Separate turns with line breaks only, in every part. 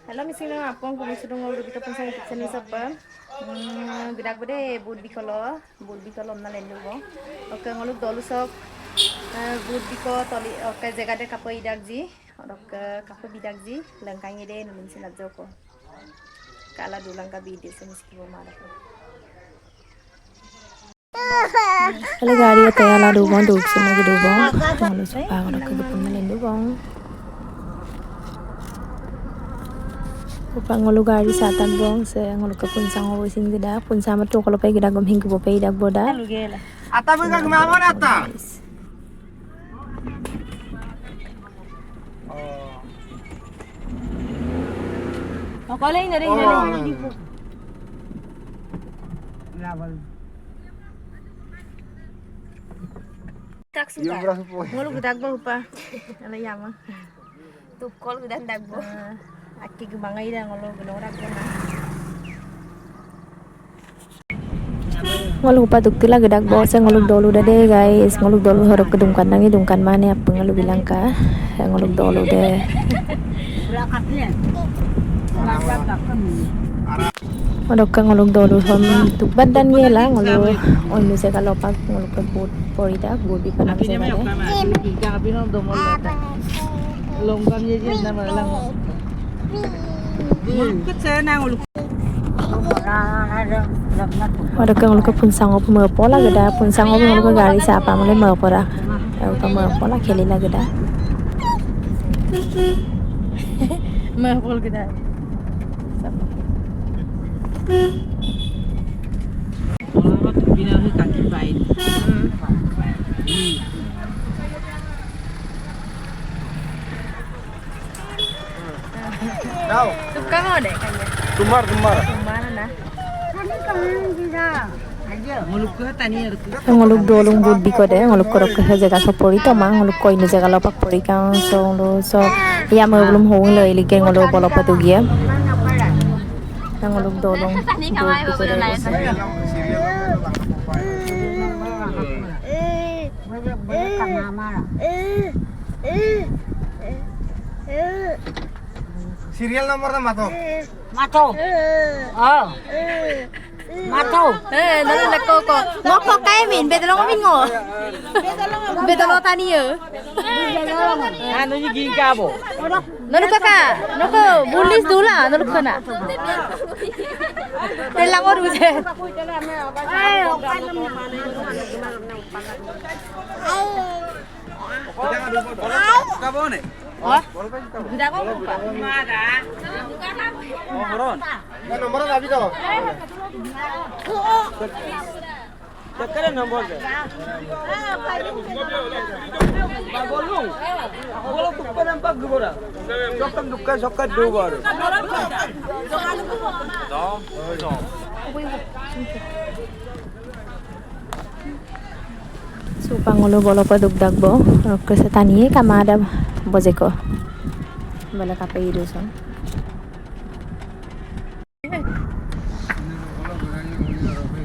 Halo misalnya apa aku sudah ngomong Rubika punsang kitchen ni sapa. Bidak bade bud bikolo na lendu bo. Oke ngoluk dolu sok bud biko toli oke jaga de kapo idak ji. Oke kapo bidak ji langkang ide nulung silat joko. Kala dulang ka bide semiski bo mara.
Kalau gari itu ya lah dulu dulu semua gitu bang, kalau suka orang ke depan melindu bang. Upang ngolu gari satan bang, saya ngolu ke punsang awo sing tidak, punsang itu kalau pergi dah gom hingga bapak idak boda.
Ata bukan kemana ata?
Oh kalau ini ada. Tak suka. Ngolu gedak ba upa. Ala yama. Tu kol gedak dak bo. Aki gebangai dah ngolu genorak gena.
Ngolu upa tuktila gedak bo saya ngolu dolu dah deh guys, ngolu dolu harap kedungkan nangi dungkan mana apa ngolu bilang kah? Ngolu dolu deh. Ngolok ka ngolok dolu hom tuk badan ye lah ngolok onu se kalau pak ngolok ke bot porida gobi kana se bare
Longkam ye je na malang.
ngolok ka ngolok ke punsang op me pola geda punsang op ngolok gari sa apa mole me pora ka me pola kheli la geda
Me pol gedak.
Kaki baik. Tahu?
Suka mau deh kayaknya.
Tumar.
Mana nah?
Muluk ke tani ada.
ngolok dolung bud biko deh ngolok korok ke jaga so pori to mang ngolok ko ini jaga lopak pori kang so ya me belum hong le lige ngolok bolo patu gia ngolok dolung bud biko deh
Serial nomornya mato.
Nalo nak koko. Ngoko kaya min, betul lo min ngo. Betul lo tani ya.
Anu ni giga bo.
Nalo kakak, nalo bulis dulu lah, nalo kana. Telang orang je.
Kabo ni?
Wah, sudah kau lupa.
Nomor. Nomor apa itu? Cakap nombor je. Bolong. Bolong tu pun nampak gubora. Sokat dua baru.
supang ngolo bolo paduk dagbo ke setani kamada bojeko bala kape iduson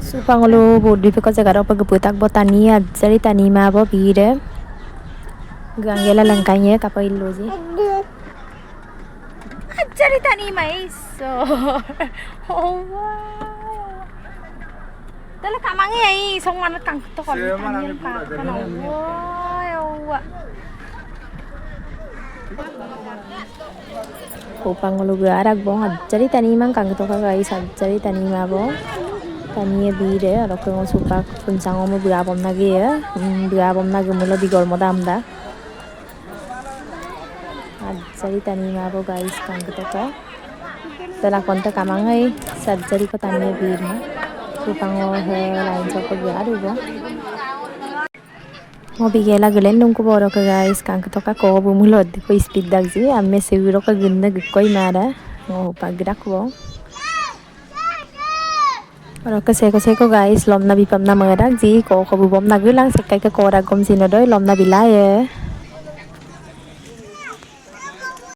supang ngolo bodi pe ko jaga ro pagputak botani ajari tani ma bo bire gangela langkanye kape iloji
Ajari tani mai so. Oh wow. Dala kamangi ai song mana kang to kon tani ka. Wow.
upang ngolo garak bong ajari tani mang kang to ka guys ajari tani ma bo tani bire ro ko supak punsang mo bua bom nage ya bua bom nage mulo bigol mo damda ajari tani ma bo guys kang to ka tala konta kamangai sajari ko tani bir ma supang o lain so ko garu bo mo bigela gelen nung ko boro ka guys kang to ka ko bu mulod ko speed dagji amme seguro ka ginna koy mara ngo pagrak bo oro ka seko guys lomna bipam na mga dagji ko bu bom na gulang sekai ka kora gom sino doy lomna bilaye